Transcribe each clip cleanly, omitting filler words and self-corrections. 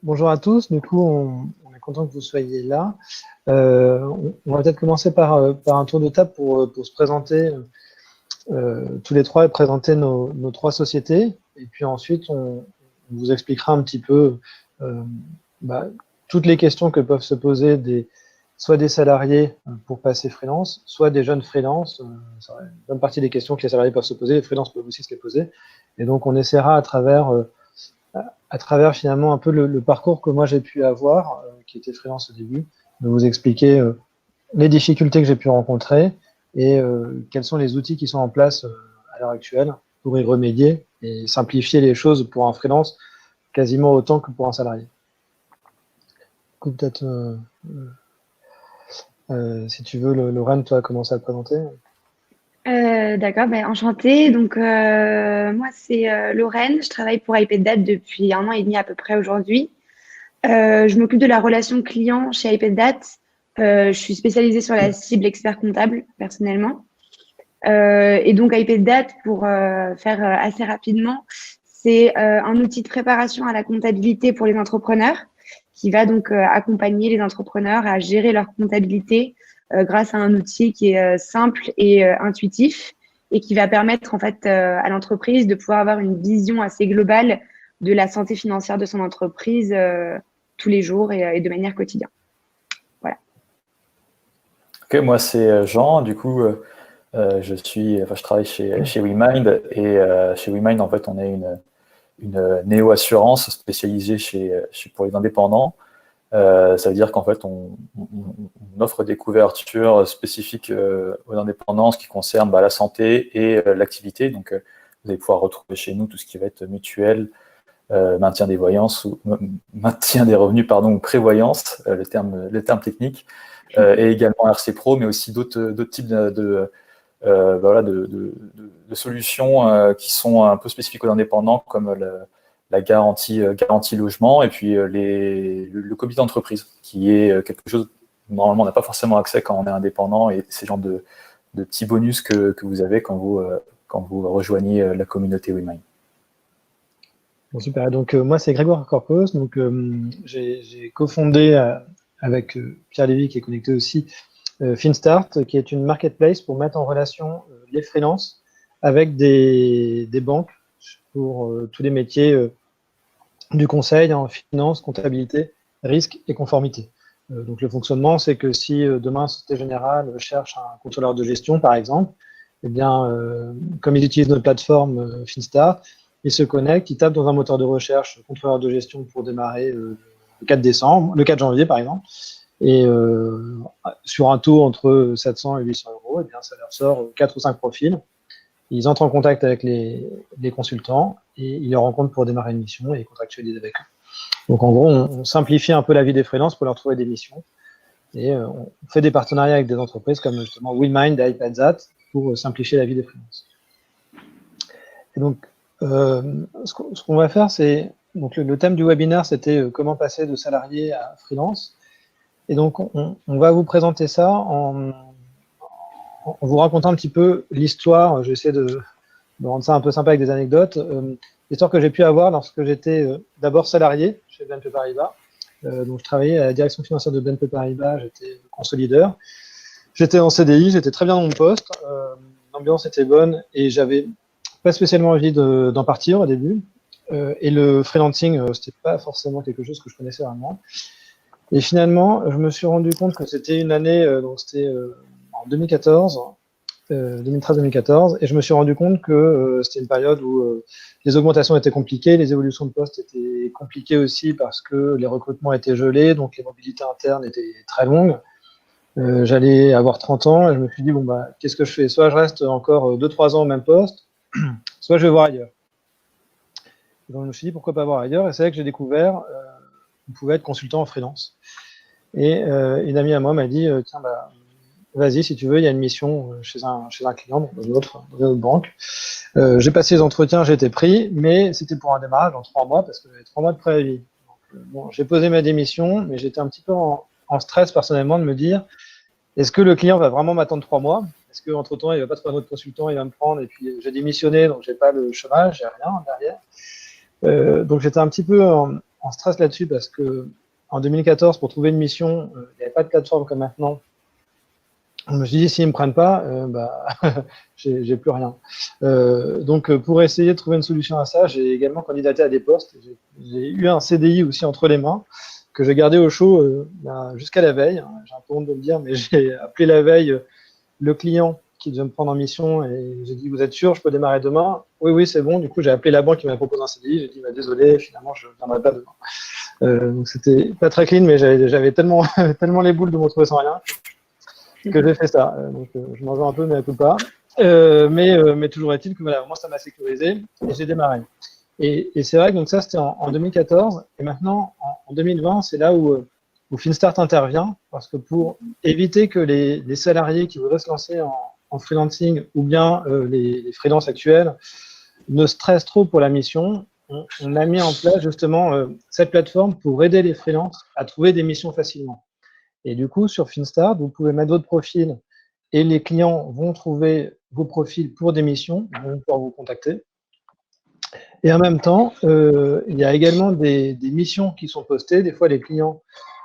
Bonjour à tous. Du coup, on est content que vous soyez là. On va peut-être commencer par un tour de table pour se présenter tous les trois et présenter nos trois sociétés. Et puis ensuite, on vous expliquera un petit peu euh, bah, toutes les questions que peuvent se poser soit des salariés pour passer freelance, soit des jeunes freelances. C'est une bonne partie des questions que les salariés peuvent se poser, les freelances peuvent aussi se les poser. Et donc, on essaiera à travers finalement un peu le parcours que moi j'ai pu avoir, qui était freelance au début, de vous expliquer les difficultés que j'ai pu rencontrer et quels sont les outils qui sont en place à l'heure actuelle pour y remédier et simplifier les choses pour un freelance quasiment autant que pour un salarié. Du coup, peut-être, si tu veux, Lorraine, toi, commencer à te présenter. D'accord, ben, enchantée. Donc, moi, c'est Lorraine. Je travaille pour iPadDat depuis 1 an et demi à peu près aujourd'hui. Je m'occupe de la relation client chez iPadDat. Je suis spécialisée sur la cible expert comptable, personnellement. Et donc, iPadDat, pour faire assez rapidement, c'est un outil de préparation à la comptabilité pour les entrepreneurs qui va donc accompagner les entrepreneurs à gérer leur comptabilité grâce à un outil qui est simple et intuitif et qui va permettre en fait à l'entreprise de pouvoir avoir une vision assez globale de la santé financière de son entreprise tous les jours et de manière quotidienne. Voilà. Ok, moi c'est Jean. Du coup, je travaille chez WeMind et chez WeMind en fait on est une néo-assurance spécialisée pour les indépendants. Ça veut dire qu'en fait, on offre des couvertures spécifiques aux indépendants, ce qui concerne la santé et l'activité. Donc, vous allez pouvoir retrouver chez nous tout ce qui va être mutuel, maintien des voyances ou maintien des revenus, pardon, ou prévoyance, le terme technique, et également RC Pro, mais aussi d'autres types de solutions qui sont un peu spécifiques aux indépendants, comme la garantie logement, et puis le comité d'entreprise, qui est quelque chose, normalement, on n'a pas forcément accès quand on est indépendant, et c'est le genre de petits bonus que vous avez quand vous rejoignez la communauté WeMind. Bon, super. Donc, moi, c'est Grégoire Corpos. Donc, j'ai cofondé avec Pierre Lévy, qui est connecté aussi, FinStart, qui est une marketplace pour mettre en relation les freelances avec des banques pour tous les métiers du conseil en finance, comptabilité, risque et conformité. Donc le fonctionnement, c'est que si demain Société Générale cherche un contrôleur de gestion, par exemple, eh bien, comme ils utilisent notre plateforme FinStart, ils se connectent, ils tapent dans un moteur de recherche contrôleur de gestion pour démarrer le 4 janvier par exemple, et sur un taux entre 700 et 800 euros, eh bien, ça leur sort 4 ou 5 profils. Ils entrent en contact avec les consultants et ils les rencontrent pour démarrer une mission et contractualiser avec eux. Donc en gros, on simplifie un peu la vie des freelances pour leur trouver des missions et on fait des partenariats avec des entreprises comme justement WeMind et iPadZat pour simplifier la vie des freelances. Et donc, ce qu'on va faire, c'est donc le thème du webinaire, c'était comment passer de salarié à freelance. Et donc, on va vous présenter ça en vous racontant un petit peu l'histoire. J'essaie de rendre ça un peu sympa avec des anecdotes. L'histoire que j'ai pu avoir lorsque j'étais d'abord salarié chez BNP Paribas. Donc, je travaillais à la direction financière de BNP Paribas, j'étais consolideur. J'étais en CDI, j'étais très bien dans mon poste. L'ambiance était bonne et j'avais pas spécialement envie d'en partir au début. Et le freelancing, c'était pas forcément quelque chose que je connaissais vraiment. Et finalement, je me suis rendu compte que c'était une année, donc c'était en 2014, 2013-2014, et je me suis rendu compte que c'était une période où les augmentations étaient compliquées, les évolutions de poste étaient compliquées aussi parce que les recrutements étaient gelés, donc les mobilités internes étaient très longues. J'allais avoir 30 ans et je me suis dit, bon, bah, qu'est-ce que je fais? Soit je reste encore 2-3 ans au même poste, soit je vais voir ailleurs. Donc je me suis dit, pourquoi pas voir ailleurs? Et c'est là que j'ai découvert qu'on pouvait être consultant en freelance. Et une amie à moi m'a dit, tiens, bah, vas-y, si tu veux, il y a une mission chez un client, dans une autre banque. J'ai passé les entretiens, j'ai été pris, mais c'était pour un démarrage en 3 mois parce que j'avais 3 mois de préavis. Donc, bon, j'ai posé ma démission, mais j'étais un petit peu en stress personnellement de me dire, est-ce que le client va vraiment m'attendre 3 mois? Est-ce qu'entre-temps, il va pas trouver un autre consultant, il va me prendre, et puis j'ai démissionné, donc j'ai pas le chômage, j'ai rien derrière. Donc j'étais un petit peu en stress là-dessus parce que en 2014, pour trouver une mission, il n'y avait pas de plateforme comme maintenant. Je me suis dit, s'ils ne me prennent pas, j'ai plus rien. Donc, pour essayer de trouver une solution à ça, j'ai également candidaté à des postes. J'ai eu un CDI aussi entre les mains que j'ai gardé au chaud jusqu'à la veille. J'ai un peu honte de le dire, mais j'ai appelé la veille le client qui devait me prendre en mission et j'ai dit, vous êtes sûr, je peux démarrer demain? Oui, oui, c'est bon. Du coup, j'ai appelé la banque qui m'a proposé un CDI. J'ai dit, désolé, finalement, je ne viendrai pas demain. Donc, c'était pas très clean, mais j'avais tellement, tellement les boules de me retrouver sans rien que j'ai fait ça. Donc, je m'en veux un peu, mais à coup pas. Mais toujours est-il que voilà, moi, ça m'a sécurisé et j'ai démarré. Et c'est vrai que donc ça, c'était en 2014. Et maintenant, en 2020, c'est là où Finstart intervient, parce que pour éviter que les salariés qui voudraient se lancer en freelancing ou bien les freelances actuels ne stressent trop pour la mission, on a mis en place justement cette plateforme pour aider les freelances à trouver des missions facilement. Et du coup, sur Finstart, vous pouvez mettre votre profil et les clients vont trouver vos profils pour des missions, ils vont pouvoir vous contacter. Et en même temps, il y a également des missions qui sont postées. Des fois, les clients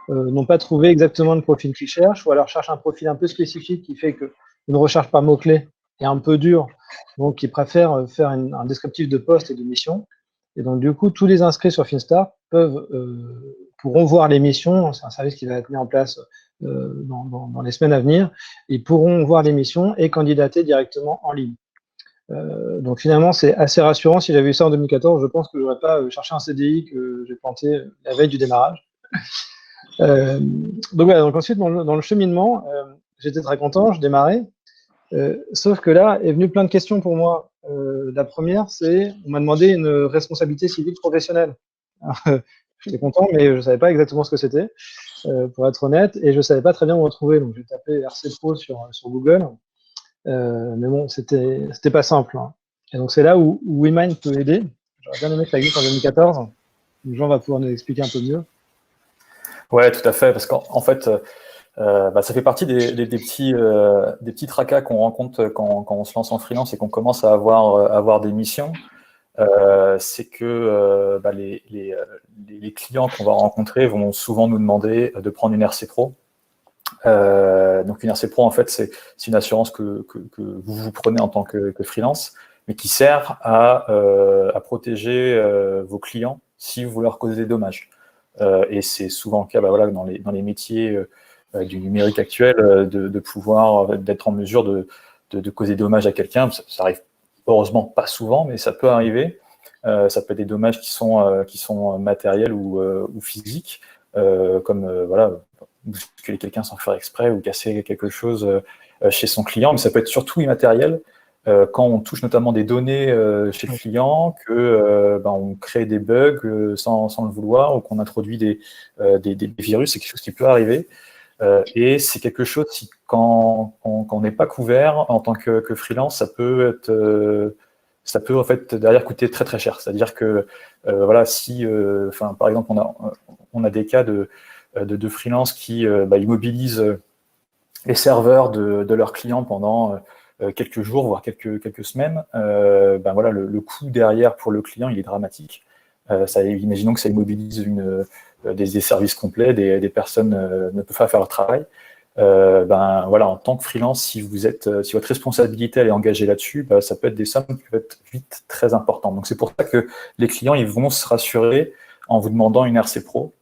n'ont pas trouvé exactement le profil qu'ils cherchent ou alors cherchent un profil un peu spécifique qui fait qu'une recherche par mots-clés est un peu dure, donc ils préfèrent faire un descriptif de poste et de mission. Et donc, du coup, tous les inscrits sur Finstart pourront voir les missions. C'est un service qui va être mis en place dans les semaines à venir. Ils pourront voir les missions et candidater directement en ligne. Donc, finalement, c'est assez rassurant. Si j'avais eu ça en 2014, je pense que je n'aurais pas cherché un CDI que j'ai planté la veille du démarrage. Donc, voilà. Donc, ensuite, dans le cheminement, j'étais très content, je démarrais. Sauf que là est venu plein de questions pour moi. La première, c'est on m'a demandé une responsabilité civile professionnelle. J'étais content, mais je ne savais pas exactement ce que c'était, pour être honnête, et je ne savais pas très bien où retrouver. Donc j'ai tapé RC Pro sur Google, mais bon, c'était pas simple. Hein. Et donc c'est là où WeMind peut aider. J'aurais bien aimé que ça existe en 2014. Jean va pouvoir nous expliquer un peu mieux. Ouais, tout à fait, parce qu'en fait, ça fait partie des petits tracas qu'on rencontre quand on se lance en freelance et qu'on commence à avoir des missions. C'est que les clients qu'on va rencontrer vont souvent nous demander de prendre une RC Pro. Donc une RC Pro, en fait, c'est une assurance que vous prenez en tant que freelance, mais qui sert à protéger vos clients si vous leur causez des dommages. Et c'est souvent le cas dans les métiers du numérique actuel, de pouvoir d'être en mesure de causer des dommages à quelqu'un. Ça arrive heureusement pas souvent, mais ça peut arriver. Ça peut être des dommages qui sont matériels ou physiques, comme bousculer quelqu'un sans faire exprès ou casser quelque chose chez son client, mais ça peut être surtout immatériel. Quand on touche notamment des données chez le client, on crée des bugs sans le vouloir, ou qu'on introduit des virus, c'est quelque chose qui peut arriver. Et c'est quelque chose qui, quand on n'est pas couvert en tant que freelance, ça peut en fait derrière coûter très très cher. C'est-à-dire que si par exemple on a des cas de freelance qui immobilisent les serveurs de leurs clients pendant quelques jours, voire quelques semaines, le coût derrière pour le client, il est dramatique. Imaginons que ça immobilise des services complets, des personnes ne peuvent pas faire leur travail. En tant que freelance, si votre responsabilité elle est engagée là-dessus, ça peut être des sommes qui peuvent être vite très importantes. Donc c'est pour ça que les clients ils vont se rassurer en vous demandant une RC Pro.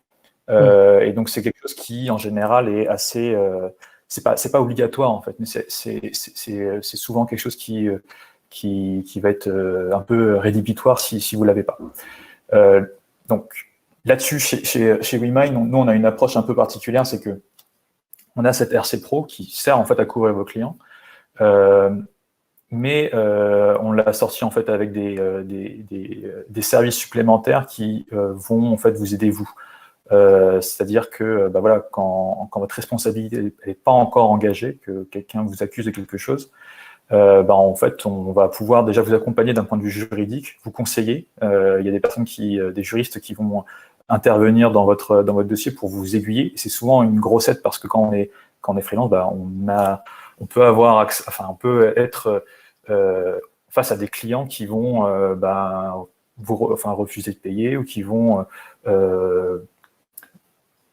Et donc c'est quelque chose qui en général est assez c'est pas obligatoire en fait, mais c'est souvent quelque chose qui va être un peu rédhibitoire si vous l'avez pas. Donc là-dessus, chez WeMind, nous on a une approche un peu particulière, c'est que on a cette RC Pro qui sert en fait à couvrir vos clients, mais on l'a sorti en fait avec des services supplémentaires qui vont en fait vous aider vous. C'est-à-dire que quand votre responsabilité n'est pas encore engagée, que quelqu'un vous accuse de quelque chose, en fait, on va pouvoir déjà vous accompagner d'un point de vue juridique, vous conseiller. Il y a des juristes qui vont intervenir dans votre dossier pour vous aiguiller. C'est souvent une grosse aide parce que quand on est freelance, on peut être face à des clients qui vont refuser de payer ou qui vont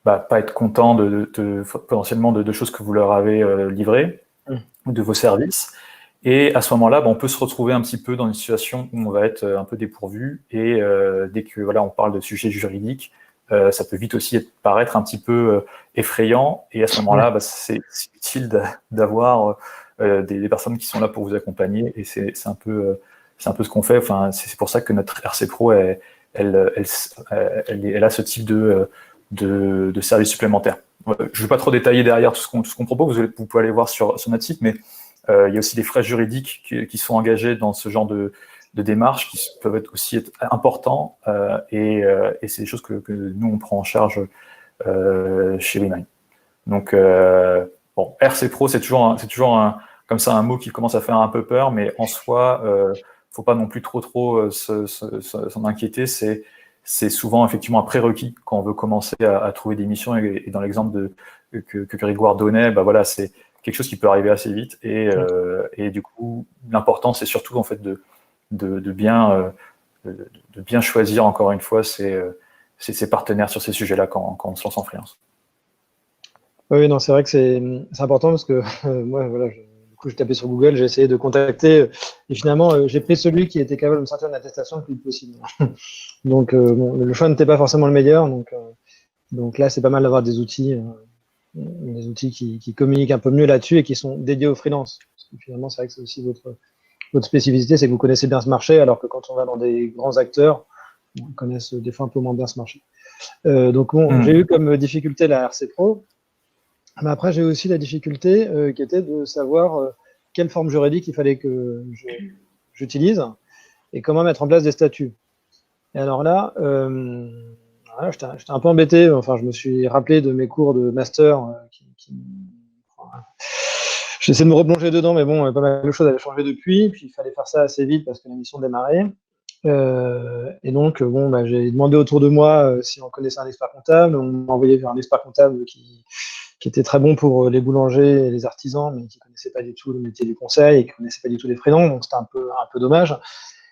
pas être contents potentiellement de choses que vous leur avez livrées, ou de vos services. Et à ce moment-là, on peut se retrouver un petit peu dans une situation où on va être un peu dépourvu. Et dès que on parle de sujets juridiques, ça peut vite aussi paraître un petit peu effrayant. Et à ce moment-là, c'est utile d'avoir des personnes qui sont là pour vous accompagner. Et c'est un peu ce qu'on fait. Enfin, c'est pour ça que notre RC Pro, elle a ce type de services supplémentaires. Je ne vais pas trop détailler derrière tout ce qu'on propose. Vous pouvez aller voir sur notre site, mais il y a aussi des frais juridiques qui sont engagés dans ce genre de démarches qui peuvent aussi être importants et c'est des choses que nous, on prend en charge chez WeMind. Donc, RC Pro, c'est toujours comme ça un mot qui commence à faire un peu peur, mais en soi, faut pas non plus trop s'en inquiéter. C'est souvent effectivement un prérequis quand on veut commencer à trouver des missions. Et dans l'exemple que Grégoire donnait, c'est quelque chose qui peut arriver assez vite. Et du coup, l'important, c'est surtout en fait de bien choisir encore une fois ses partenaires sur ces sujets-là quand on se lance en freelance. Oui, non, c'est vrai que c'est important parce que moi, du coup, j'ai tapé sur Google, j'ai essayé de contacter et finalement, j'ai pris celui qui était capable de me sortir une attestation le plus possible. Donc, le choix n'était pas forcément le meilleur. Donc là, c'est pas mal d'avoir des outils qui communiquent un peu mieux là-dessus et qui sont dédiés aux freelance. Parce que finalement, c'est vrai que c'est aussi votre spécificité, c'est que vous connaissez bien ce marché, alors que quand on va dans des grands acteurs, on connaît des fois un peu moins bien ce marché. Donc j'ai eu comme difficulté la RC Pro, mais après j'ai eu aussi la difficulté qui était de savoir quelle forme juridique il fallait que j'utilise et comment mettre en place des statuts. Et alors là, j'étais un peu embêté. Enfin, je me suis rappelé de mes cours de master j'essaie de me replonger dedans, mais bon, pas mal de choses avaient changé depuis. Puis il fallait faire ça assez vite parce que la mission démarrait. Et donc, j'ai demandé autour de moi si on connaissait un expert comptable. On m'a envoyé vers un expert comptable qui était très bon pour les boulangers et les artisans, mais qui ne connaissait pas du tout le métier du conseil et qui ne connaissait pas du tout les freelances. Donc, c'était un peu dommage.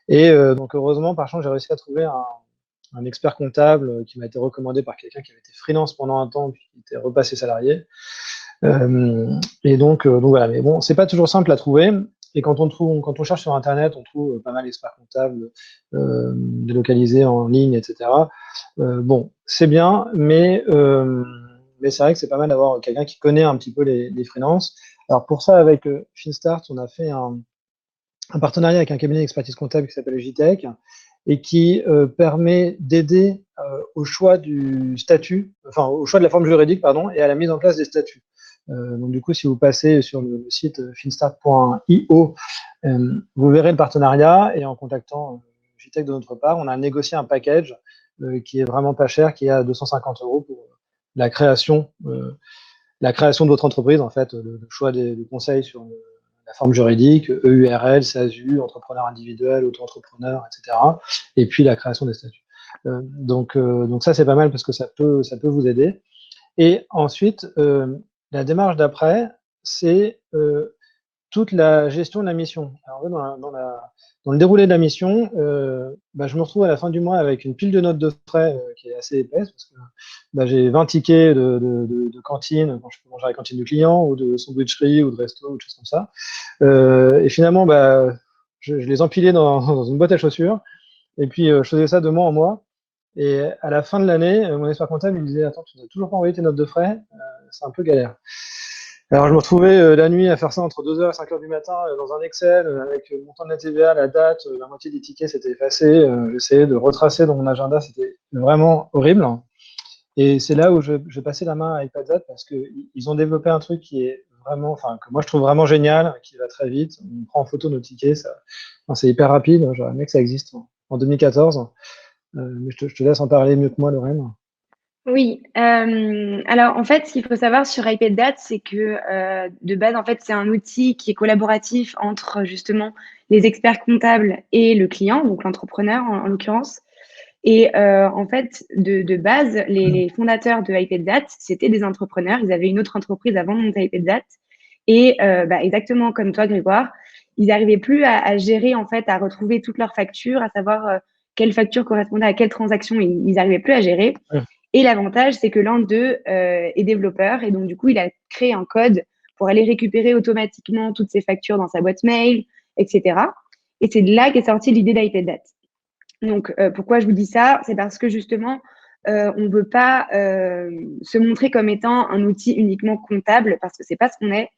Et donc, heureusement, par chance, j'ai réussi à trouver un expert comptable qui m'a été recommandé par quelqu'un qui avait été freelance pendant un temps, puis qui était repassé salarié. Et donc voilà, mais bon, c'est pas toujours simple à trouver. Et quand on cherche sur Internet, on trouve pas mal d'experts comptables délocalisés en ligne, etc. C'est bien, mais c'est vrai que c'est pas mal d'avoir quelqu'un qui connaît un petit peu les freelances. Alors pour ça, avec Finstart, on a fait un partenariat avec un cabinet d'expertise comptable qui s'appelle JTech et qui permet d'aider au choix du statut, enfin au choix de la forme juridique, pardon, et à la mise en place des statuts. Donc du coup, si vous passez sur le site finstart.io, vous verrez le partenariat et en contactant JTech de notre part, on a négocié un package qui est vraiment pas cher, qui est à 250 € pour la création de votre entreprise, en fait, le choix des conseils sur la forme juridique, EURL, SASU, entrepreneur individuel, auto-entrepreneur, etc. Et puis la création des statuts. Donc ça, c'est pas mal parce que ça peut vous aider. Et ensuite, la démarche d'après, c'est toute la gestion de la mission. Alors, dans le déroulé de la mission, je me retrouve à la fin du mois avec une pile de notes de frais qui est assez épaisse parce que j'ai 20 tickets de cantine quand je peux manger à la cantine du client ou de sandwicherie ou de resto ou de choses comme ça. Et finalement, je les empilais dans une boîte à chaussures et puis je faisais ça de mois en mois. Et à la fin de l'année, mon expert comptable il me disait « Attends, tu n'as toujours pas envoyé tes notes de frais, c'est un peu galère ». Alors je me retrouvais la nuit à faire ça entre 2h et 5h du matin dans un Excel avec le montant de la TVA, la date, la moitié des tickets s'étaient effacés. J'essayais de retracer dans mon agenda, c'était vraiment horrible. Et c'est là où je passais la main à iPadZat parce qu'ils ont développé un truc qui est vraiment, enfin que moi je trouve vraiment génial, qui va très vite. On prend en photo nos tickets, c'est hyper rapide. J'aurais aimé que ça existe en 2014. Mais je te laisse en parler mieux que moi, Lorraine. Oui, alors en fait, ce qu'il faut savoir sur iPadDat, c'est que de base, en fait, c'est un outil qui est collaboratif entre justement les experts comptables et le client, donc l'entrepreneur en l'occurrence. Et en fait, de base, les fondateurs de iPadDat, c'était des entrepreneurs. Ils avaient une autre entreprise avant de monter iPadDat. Et exactement comme toi, Grégoire, ils n'arrivaient plus à gérer, en fait, à retrouver toutes leurs factures, à savoir quelle facture correspondait à quelle transaction, ils n'arrivaient plus à gérer. Ouais. Et l'avantage, c'est que l'un d'eux est développeur et donc du coup, il a créé un code pour aller récupérer automatiquement toutes ces factures dans sa boîte mail, etc. Et c'est de là qu'est sortie l'idée d'iPadDat. Donc, pourquoi je vous dis ça? C'est parce que justement, on ne veut pas se montrer comme étant un outil uniquement comptable parce que c'est pas ce qu'on est.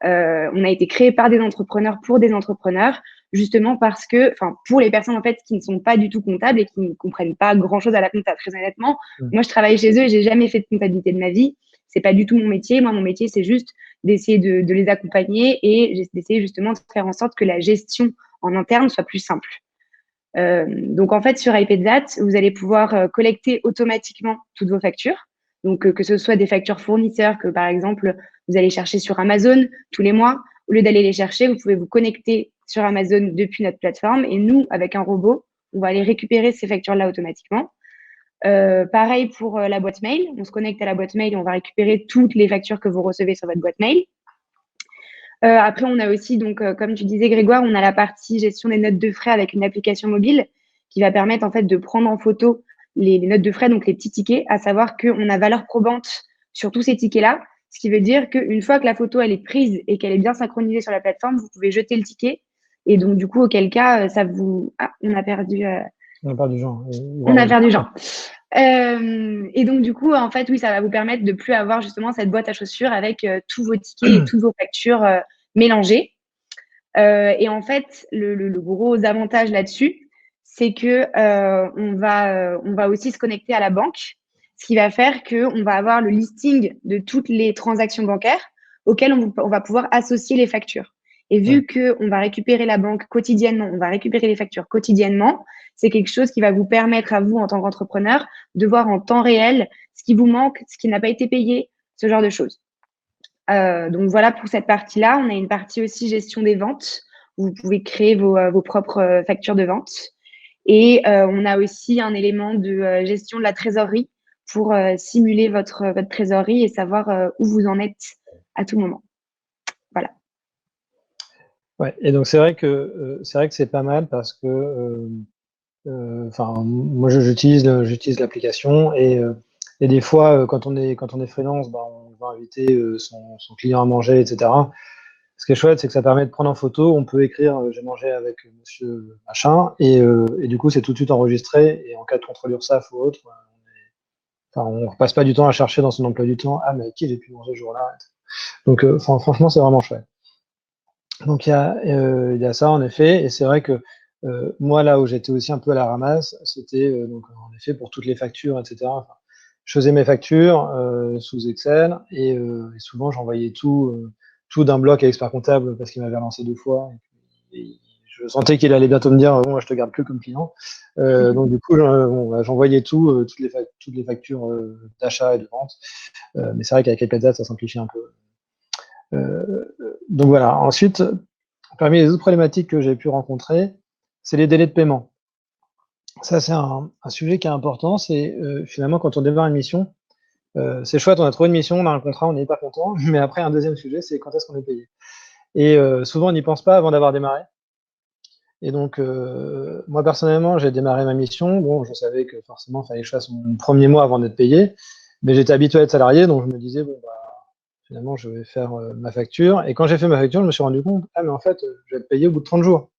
On a été créé par des entrepreneurs pour des entrepreneurs, justement parce que, enfin, pour les personnes en fait qui ne sont pas du tout comptables et qui ne comprennent pas grand-chose à la compta, très honnêtement. Moi, je travaille chez eux et j'ai jamais fait de comptabilité de ma vie. C'est pas du tout mon métier. Moi, mon métier, c'est juste d'essayer de les accompagner et d'essayer justement de faire en sorte que la gestion en interne soit plus simple. Donc, en fait, sur iPadDat, vous allez pouvoir collecter automatiquement toutes vos factures. Donc, que ce soit des factures fournisseurs que, par exemple, vous allez chercher sur Amazon tous les mois. Au lieu d'aller les chercher, vous pouvez vous connecter sur Amazon depuis notre plateforme. Et nous, avec un robot, on va aller récupérer ces factures-là automatiquement. Pareil pour la boîte mail. On se connecte à la boîte mail et on va récupérer toutes les factures que vous recevez sur votre boîte mail. Après, on a aussi, donc, comme tu disais, Grégoire, on a la partie gestion des notes de frais avec une application mobile qui va permettre en fait de prendre en photo les notes de frais, donc les petits tickets, à savoir qu'on a valeur probante sur tous ces tickets-là, ce qui veut dire qu'une fois que la photo elle est prise et qu'elle est bien synchronisée sur la plateforme, vous pouvez jeter le ticket. Et donc, du coup, auquel cas, ça vous… Ah, on a perdu… On a perdu Jean. On a perdu Jean. Et donc, du coup, en fait, oui, ça va vous permettre de plus avoir justement cette boîte à chaussures avec tous vos tickets et toutes vos factures mélangées. Et en fait, le gros avantage là-dessus, c'est que on va aussi se connecter à la banque, ce qui va faire qu'on va avoir le listing de toutes les transactions bancaires auxquelles on va pouvoir associer les factures. Et vu qu'on va récupérer la banque quotidiennement, on va récupérer les factures quotidiennement, c'est quelque chose qui va vous permettre à vous, en tant qu'entrepreneur, de voir en temps réel ce qui vous manque, ce qui n'a pas été payé, ce genre de choses. Donc voilà pour cette partie-là. On a une partie aussi gestion des ventes. Vous pouvez créer vos propres factures de vente. Et on a aussi un élément de gestion de la trésorerie pour simuler votre trésorerie et savoir où vous en êtes à tout moment. Voilà. Ouais, et donc c'est vrai que c'est pas mal parce que moi j'utilise l'application et des fois quand on est freelance, on va inviter son client à manger, etc. Ce qui est chouette, c'est que ça permet de prendre en photo. On peut écrire j'ai mangé avec monsieur machin et du coup c'est tout de suite enregistré et en cas de contrôle URSSAF ou autre, on ne passe pas du temps à chercher dans son emploi du temps mais avec qui j'ai pu manger ce jour-là. Donc franchement c'est vraiment chouette. Donc il y a ça en effet, et c'est vrai que moi là où j'étais aussi un peu à la ramasse, c'était donc en effet pour toutes les factures, etc. Enfin, je faisais mes factures sous Excel et souvent j'envoyais tout d'un bloc à Expert Comptable parce qu'il m'avait relancé 2 fois. Et je sentais qu'il allait bientôt me dire bon, moi je te garde plus comme client. Donc du coup j'envoyais tout, toutes les factures d'achat et de vente. Mais c'est vrai qu'avec iPadDat ça simplifie un peu. Donc voilà. Ensuite, parmi les autres problématiques que j'ai pu rencontrer, c'est les délais de paiement. Ça, c'est un sujet qui est important. C'est finalement quand on démarre une mission, c'est chouette, on a trouvé une mission, on a un contrat, on n'est pas content. Mais après, un deuxième sujet, c'est quand est-ce qu'on est payé. Et souvent, on n'y pense pas avant d'avoir démarré. Et donc, moi personnellement, j'ai démarré ma mission. Bon, je savais que forcément, il fallait que je fasse mon premier mois avant d'être payé. Mais j'étais habitué à être salarié, donc je me disais bon finalement, je vais faire ma facture. Et quand j'ai fait ma facture, je me suis rendu compte, mais en fait, je vais être payé au bout de 30 jours.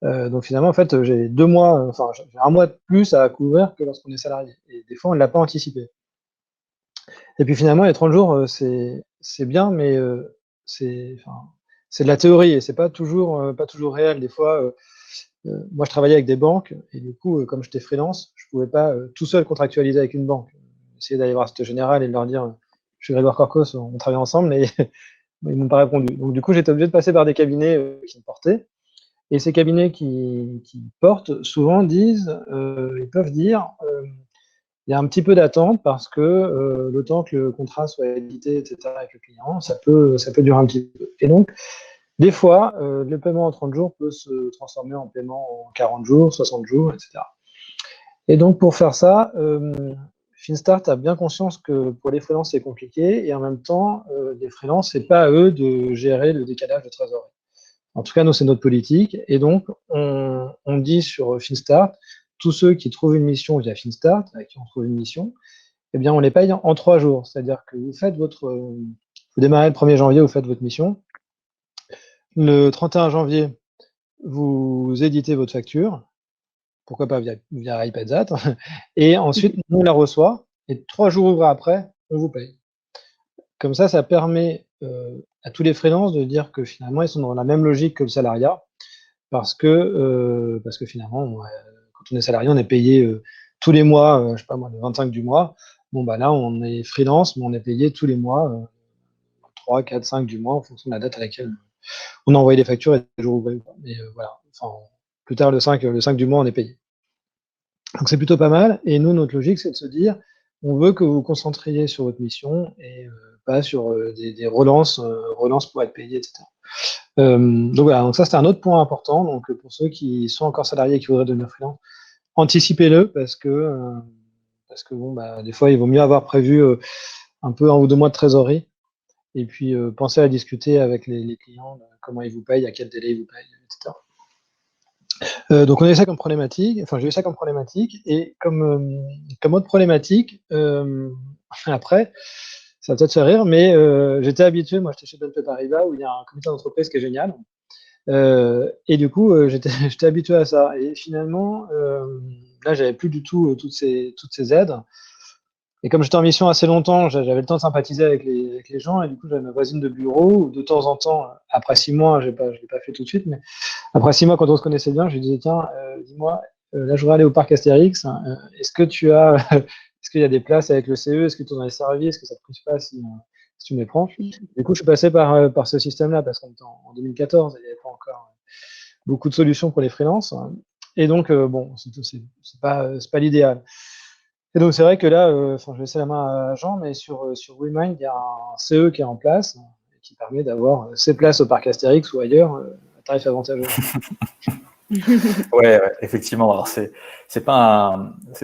Donc finalement, en fait, j'ai 2 mois, j'ai un mois de plus à couvrir que lorsqu'on est salarié. Et des fois, on ne l'a pas anticipé. Et puis finalement, les 30 jours, c'est bien, mais c'est de la théorie et c'est pas toujours réel. Des fois, moi, je travaillais avec des banques et du coup, comme j'étais freelance, je pouvais pas tout seul contractualiser avec une banque. Essayer d'aller voir Société Générale et de leur dire je suis Grégoire Corcos, on travaille ensemble, mais ils m'ont pas répondu. Donc du coup, j'étais obligé de passer par des cabinets qui me portaient. Et ces cabinets qui portent souvent ils peuvent dire il y a un petit peu d'attente parce que le temps que le contrat soit édité, etc. avec le client, ça peut durer un petit peu. Et donc, des fois, le paiement en 30 jours peut se transformer en paiement en 40 jours, 60 jours, etc. Et donc, pour faire ça, Finstart a bien conscience que pour les freelances, c'est compliqué, et en même temps, les freelances, c'est pas à eux de gérer le décalage de trésorerie. En tout cas, nous, c'est notre politique, et donc, on dit sur Finstart, tous ceux qui trouvent une mission via Finstart, avec qui on trouve une mission, eh bien, on les paye en 3 jours. C'est-à-dire que vous démarrez le 1er janvier, vous faites votre mission. Le 31 janvier, vous éditez votre facture, pourquoi pas via iPadzat, et ensuite, on la reçoit, et 3 jours ouvrés après, on vous paye. Comme ça permet à tous les freelances de dire que finalement, ils sont dans la même logique que le salariat, parce que finalement, quand on est salarié, on est payé tous les mois, je sais pas moi, le 25 du mois. Bon, bah là, on est freelance, mais on est payé tous les mois, 3, 4, 5 du mois, en fonction de la date à laquelle on a envoyé les factures et les jours ouvrés. Mais voilà, enfin, plus tard, le 5 du mois, on est payé. Donc c'est plutôt pas mal. Et nous, notre logique, c'est de se dire, on veut que vous vous concentriez sur votre mission et pas sur des relances pour être payé, etc. Donc voilà, donc ça c'était un autre point important. Donc pour ceux qui sont encore salariés et qui voudraient devenir freelance, anticipez-le parce que bon, bah, des fois il vaut mieux avoir prévu un peu 1 ou 2 mois de trésorerie et puis pensez à discuter avec les clients, comment ils vous payent, à quel délai ils vous payent, etc. Donc on a eu ça comme problématique, enfin j'ai eu ça comme problématique, et comme autre problématique, après, ça va peut-être faire rire, mais j'étais habitué, moi j'étais chez BNP Paribas où il y a un comité d'entreprise qui est génial, et du coup j'étais habitué à ça, et finalement là j'avais plus du tout toutes ces aides, et comme j'étais en mission assez longtemps, j'avais le temps de sympathiser avec les gens, et du coup j'avais ma voisine de bureau où de temps en temps, après 6 mois, je l'ai pas fait tout de suite, mais après 6 mois, quand on se connaissait bien, je lui disais, tiens, dis-moi, là, je voudrais aller au parc Astérix. Est-ce que est-ce qu'il y a des places avec le CE? Est-ce que tu en as servi? Est-ce que ça ne te coûte pas si tu me les prends? Du coup, je suis passé par ce système-là parce qu'on était en 2014 et il n'y avait pas encore beaucoup de solutions pour les freelances. Et donc, bon, c'est pas l'idéal. Et donc, c'est vrai que là, je vais laisser la main à Jean, mais sur WeMind, il y a un CE qui est en place qui permet d'avoir ses places au parc Astérix ou ailleurs à tarif avantageux. Ouais, effectivement. Alors c'est pas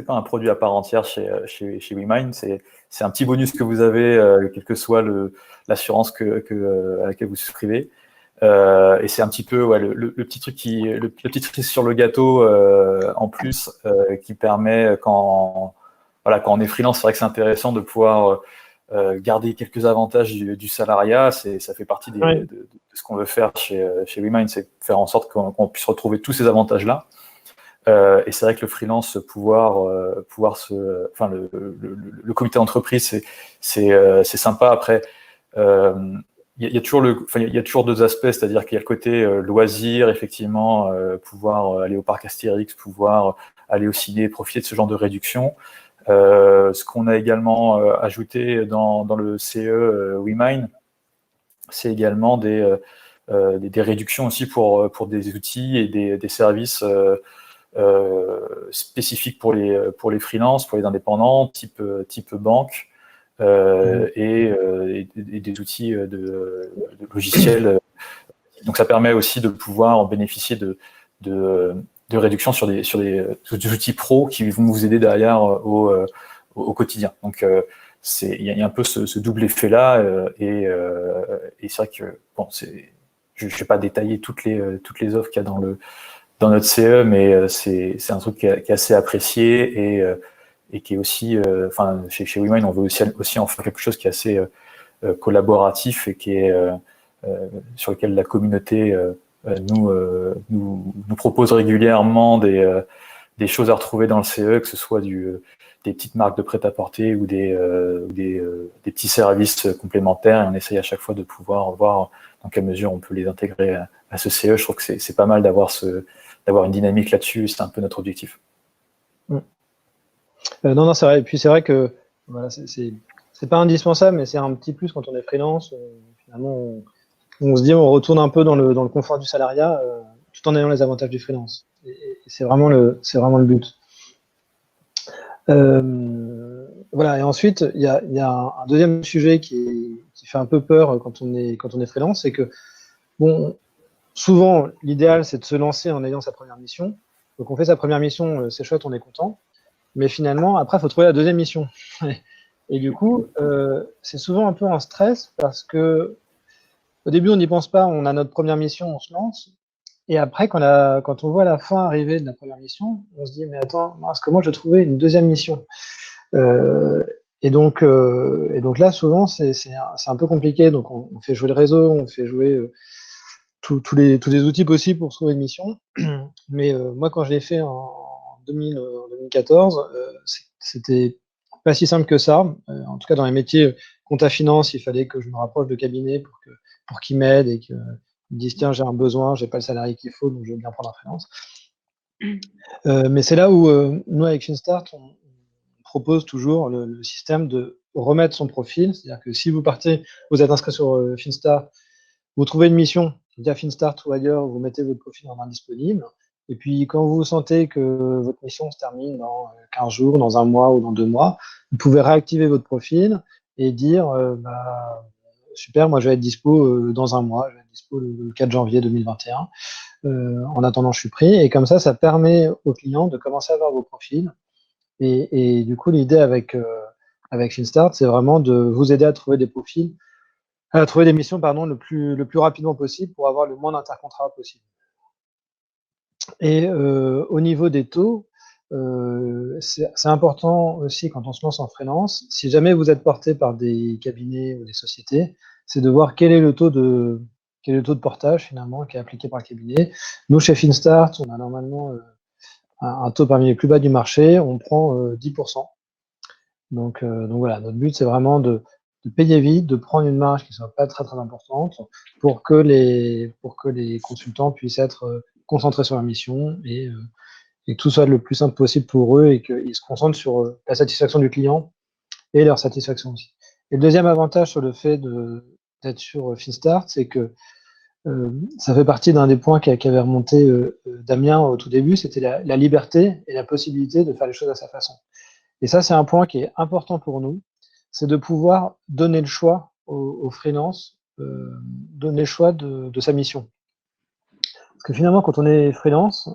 un produit à part entière chez WeMind. C'est un petit bonus que vous avez, quelle que soit l'assurance à laquelle vous souscrivez. Et c'est un petit peu le petit truc le petit truc sur le gâteau en plus qui permet quand on est freelance, c'est vrai que c'est intéressant de pouvoir garder quelques avantages du salariat. Ça fait partie de ce qu'on veut faire chez WeMind, c'est faire en sorte qu'on puisse retrouver tous ces avantages-là. Et c'est vrai que le freelance, le comité d'entreprise, c'est sympa. Après, il y a toujours 2 aspects, c'est-à-dire qu'il y a le côté loisir, effectivement, pouvoir aller au parc Astérix, pouvoir aller au ciné, profiter de ce genre de réduction. Ce qu'on a également ajouté dans le CE WeMind, c'est également des réductions aussi pour des outils et des services spécifiques pour les freelances, pour les indépendants, type banque, et des outils de logiciels. Donc ça permet aussi de pouvoir bénéficier de réduction sur des outils pro qui vont vous aider derrière au quotidien. Donc il y a un peu ce double effet là, et c'est vrai que bon, je ne vais pas détailler toutes les offres qu'il y a dans notre CE, mais c'est un truc qui est assez apprécié et qui est aussi, chez WeMind, on veut aussi en faire quelque chose qui est assez collaboratif et qui est sur lequel la communauté nous propose régulièrement des choses à retrouver dans le CE, que ce soit des petites marques de prêt-à-porter ou des petits services complémentaires, et on essaye à chaque fois de pouvoir voir dans quelle mesure on peut les intégrer à ce CE. Je trouve que c'est pas mal d'avoir une dynamique là-dessus, c'est un peu notre objectif. Non, c'est vrai. Et puis c'est vrai que voilà, c'est pas indispensable, mais c'est un petit plus quand on est freelance. Finalement, on se dit, on retourne un peu dans le confort du salariat, tout en ayant les avantages du freelance. Et c'est vraiment le but. Voilà. Et ensuite, il y a un deuxième sujet qui fait un peu peur quand on est freelance, c'est que bon, souvent l'idéal c'est de se lancer en ayant sa première mission. Donc on fait sa première mission, c'est chouette, on est content. Mais finalement, après, il faut trouver la deuxième mission. Et du coup, c'est souvent un peu un stress parce que au début, on n'y pense pas, on a notre première mission, on se lance. et après, quand on voit la fin arriver de la première mission, on se dit, mais attends, mince, comment je vais trouver une deuxième mission? Euh, et donc là, souvent, c'est un peu compliqué. Donc, on fait jouer le réseau, on fait jouer tous les outils possibles pour trouver une mission. Mais moi, quand je l'ai fait en 2014, c'était pas si simple que ça. En tout cas, dans les métiers compta finance, il fallait que je me rapproche de cabinet pour qu'ils m'aident et qu'ils me disent, tiens, j'ai un besoin, j'ai pas le salarié qu'il faut, donc je veux bien prendre un freelance. Mais c'est là où nous, avec FinStart, on propose toujours le système de remettre son profil. C'est-à-dire que si vous partez, vous êtes inscrit sur FinStart, vous trouvez une mission via FinStart ou ailleurs, vous mettez votre profil en indisponible. Et puis, quand vous sentez que votre mission se termine dans 15 jours, dans un mois ou dans 2 mois, vous pouvez réactiver votre profil et dire super, moi je vais être dispo dans un mois, je vais être dispo le 4 janvier 2021. En attendant, je suis pris. Et comme ça permet aux clients de commencer à voir vos profils. Et du coup, l'idée avec FinStart, c'est vraiment de vous aider à trouver des profils, à trouver des missions, pardon, le plus rapidement possible pour avoir le moins d'intercontrats possible. Et au niveau des taux, c'est important aussi quand on se lance en freelance. Si jamais vous êtes porté par des cabinets ou des sociétés, c'est de voir quel est le taux de portage finalement qui est appliqué par le cabinet. Nous, chez FinStart, on a normalement un taux parmi les plus bas du marché, on prend 10%. Donc voilà, notre but, c'est vraiment de payer vite, de prendre une marge qui ne soit pas très très importante pour que les consultants puissent être concentrés sur la mission et que tout soit le plus simple possible pour eux et qu'ils se concentrent sur la satisfaction du client et leur satisfaction aussi. Et le deuxième avantage sur le fait d'être sur FinStart, c'est que ça fait partie d'un des points qui avait remonté Damien au tout début, c'était la liberté et la possibilité de faire les choses à sa façon. Et ça, c'est un point qui est important pour nous, c'est de pouvoir donner le choix aux freelances, donner le choix de sa mission. Parce que finalement, quand on est freelance,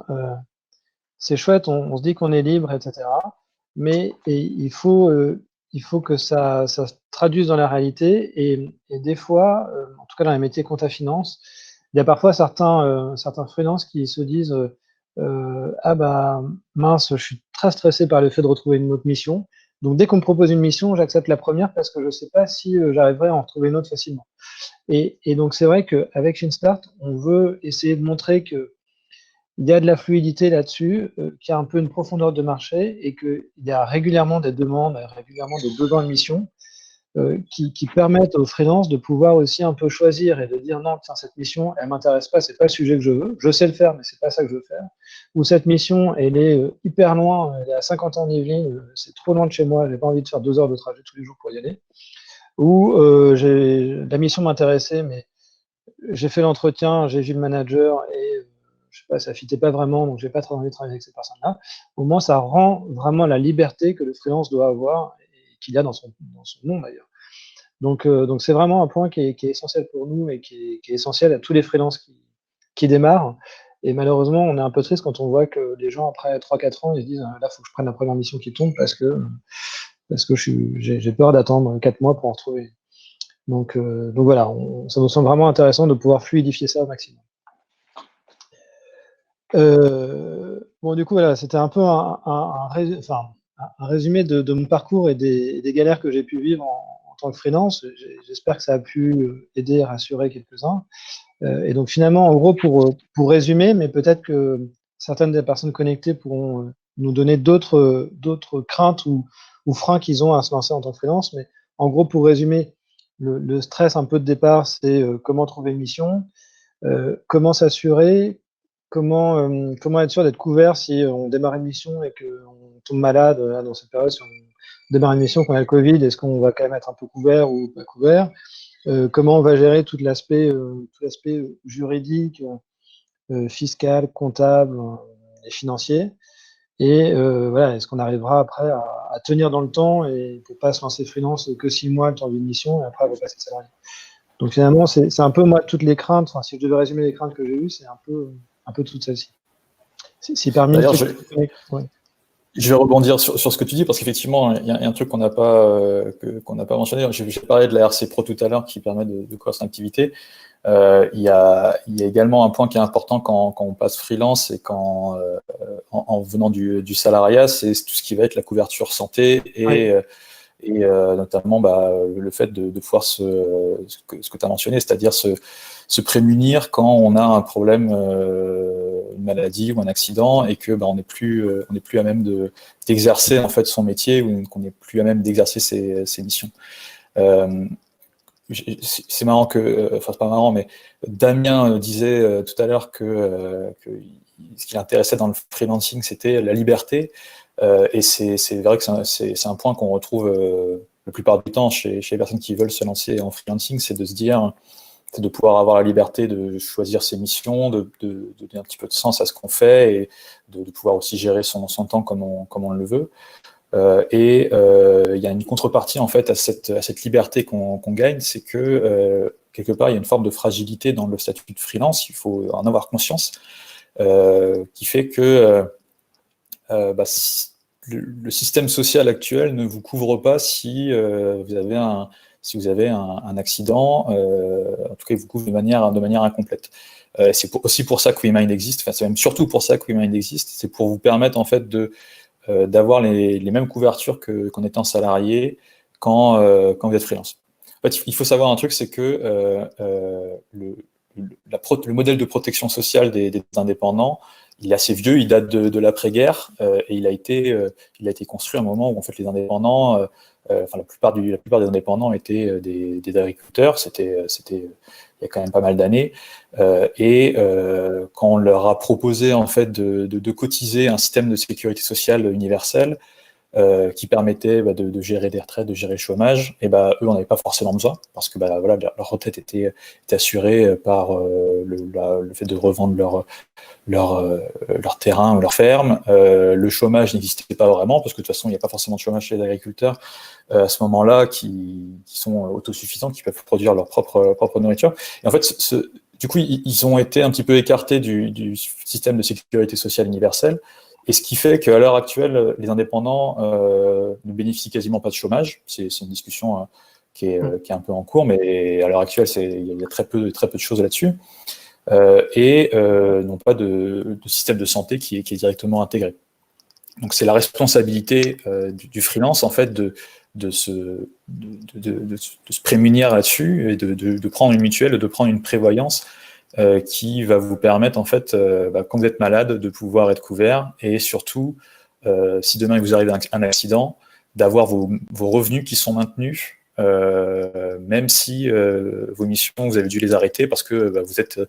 c'est chouette, on se dit qu'on est libre, etc. Mais il faut que ça se traduise dans la réalité. Et des fois, en tout cas dans les métiers compta finance, il y a parfois certains freelances qui se disent ah bah mince, je suis très stressé par le fait de retrouver une autre mission. Donc dès qu'on me propose une mission, j'accepte la première parce que je ne sais pas si j'arriverai à en retrouver une autre facilement. Et donc c'est vrai qu'avec FinStart, on veut essayer de montrer que il y a de la fluidité là-dessus, qu'il y a un peu une profondeur de marché et qu'il y a régulièrement des demandes, régulièrement des besoins de mission qui permettent aux freelances de pouvoir aussi un peu choisir et de dire non, tiens, cette mission, elle m'intéresse pas, c'est pas le sujet que je veux, je sais le faire, mais c'est pas ça que je veux faire. Ou cette mission, elle est hyper loin, elle est à 50 ans en Yvelines, c'est trop loin de chez moi, j'ai pas envie de faire 2 heures de trajet tous les jours pour y aller. Ou la mission m'intéressait, mais j'ai fait l'entretien, j'ai vu le manager et je sais pas, ça fitait pas vraiment, donc j'ai pas trop envie de travailler avec ces personnes-là. Au moins, ça rend vraiment la liberté que le freelance doit avoir et qu'il a dans son nom d'ailleurs. Donc c'est vraiment un point qui est essentiel pour nous et qui est essentiel à tous les freelances qui démarrent. Et malheureusement, on est un peu triste quand on voit que les gens, après 3-4 ans, ils se disent là, il faut que je prenne la première mission qui tombe parce que j'ai peur d'attendre 4 mois pour en retrouver. Donc voilà, ça nous semble vraiment intéressant de pouvoir fluidifier ça au maximum. Bon, du coup, voilà, c'était un peu un résumé de mon parcours et des galères que j'ai pu vivre en tant que freelance. J'espère que ça a pu aider et rassurer quelques-uns. Et donc, finalement, en gros, pour résumer, mais peut-être que certaines des personnes connectées pourront nous donner d'autres craintes ou freins qu'ils ont à se lancer en tant que freelance. Mais en gros, pour résumer, le stress un peu de départ, c'est comment trouver une mission, comment s'assurer, comment être sûr d'être couvert si on démarre une mission et qu'on tombe malade dans cette période, si on démarre une mission, qu'on a le Covid, est-ce qu'on va quand même être un peu couvert ou pas couvert, comment on va gérer tout l'aspect juridique, fiscal, comptable et financier. Et voilà, est-ce qu'on arrivera après à tenir dans le temps et pour pas se lancer freelance que 6 mois le temps d'une mission et après repasser salarié. Donc finalement, c'est un peu moi toutes les craintes. Enfin, si je devais résumer les craintes que j'ai eues, c'est un peu toutes celles-ci. Si parmi D'ailleurs, ouais. Je vais rebondir sur ce que tu dis, parce qu'effectivement, il y a un truc qu'on n'a pas mentionné. J'ai parlé de la RC Pro tout à l'heure qui permet de courir son activité. Il y a également un point qui est important quand on passe freelance et en venant du salariat, c'est tout ce qui va être la couverture santé et notamment le fait de pouvoir ce que tu as mentionné, c'est-à-dire se prémunir quand on a un problème, une maladie ou un accident, et que on n'est plus à même d'exercer en fait son métier, ou qu'on n'est plus à même d'exercer ses missions. C'est marrant c'est pas marrant, mais Damien disait tout à l'heure que ce qui l'intéressait dans le freelancing, c'était la liberté. Et c'est vrai que c'est un point qu'on retrouve la plupart du temps chez les personnes qui veulent se lancer en freelancing, c'est de se dire, c'est de pouvoir avoir la liberté de choisir ses missions, de donner un petit peu de sens à ce qu'on fait, et de pouvoir aussi gérer son temps comme on le veut. Il y a une contrepartie en fait à cette liberté qu'on gagne, c'est que quelque part il y a une forme de fragilité dans le statut de freelance, il faut en avoir conscience, qui fait que le système social actuel ne vous couvre pas si vous avez un accident, en tout cas il vous couvre de manière incomplète. C'est aussi pour ça que WeMind existe, enfin c'est même surtout pour ça que WeMind existe, c'est pour vous permettre en fait d'avoir les mêmes couvertures qu'en étant salarié quand vous êtes freelance. En fait, il faut savoir un truc, c'est que le modèle de protection sociale des indépendants, il est assez vieux, il date de l'après-guerre, et il a été construit à un moment où en fait les indépendants, la plupart des indépendants étaient des agriculteurs, c'était il y a quand même pas mal d'années, quand on leur a proposé en fait de cotiser un système de sécurité sociale universel qui permettait de gérer des retraites, de gérer le chômage, et eux on n'avait pas forcément besoin, parce que voilà, leur retraite était assurée par le fait de revendre leur terrain ou leur ferme. Le chômage n'existait pas vraiment, parce que de toute façon il n'y a pas forcément de chômage chez les agriculteurs à ce moment-là, qui sont autosuffisants, qui peuvent produire leur propre nourriture. Et en fait, du coup, ils ont été un petit peu écartés du système de sécurité sociale universelle. Et ce qui fait qu'à l'heure actuelle, les indépendants ne bénéficient quasiment pas de chômage. C'est une discussion qui est un peu en cours, mais à l'heure actuelle, il y a très peu de choses là-dessus. N'ont pas de système de santé qui est directement intégré. Donc c'est la responsabilité du freelance en fait de se prémunir là-dessus, et de prendre une mutuelle, de prendre une prévoyance qui va vous permettre en fait, quand vous êtes malade, de pouvoir être couvert, et surtout si demain il vous arrive un accident, d'avoir vos revenus qui sont maintenus, même si vos missions, vous avez dû les arrêter parce que vous êtes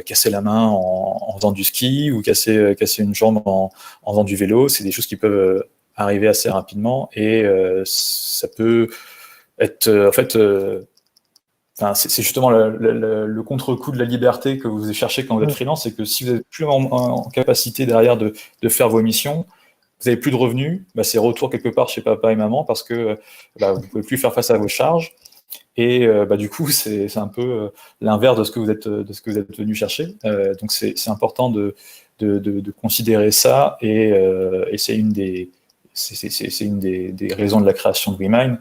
cassé la main en faisant du ski, ou cassé une jambe en faisant du vélo. C'est des choses qui peuvent arriver assez rapidement, et ça peut être en fait c'est justement le contre-coup de la liberté que vous cherchez quand vous êtes freelance, c'est que si vous n'êtes plus en capacité derrière de faire vos missions, vous n'avez plus de revenus, c'est retour quelque part chez papa et maman, parce que vous ne pouvez plus faire face à vos charges, et du coup c'est un peu l'inverse de ce que vous êtes venu chercher. Donc c'est important de considérer ça, et c'est une des raisons de la création de WeMind.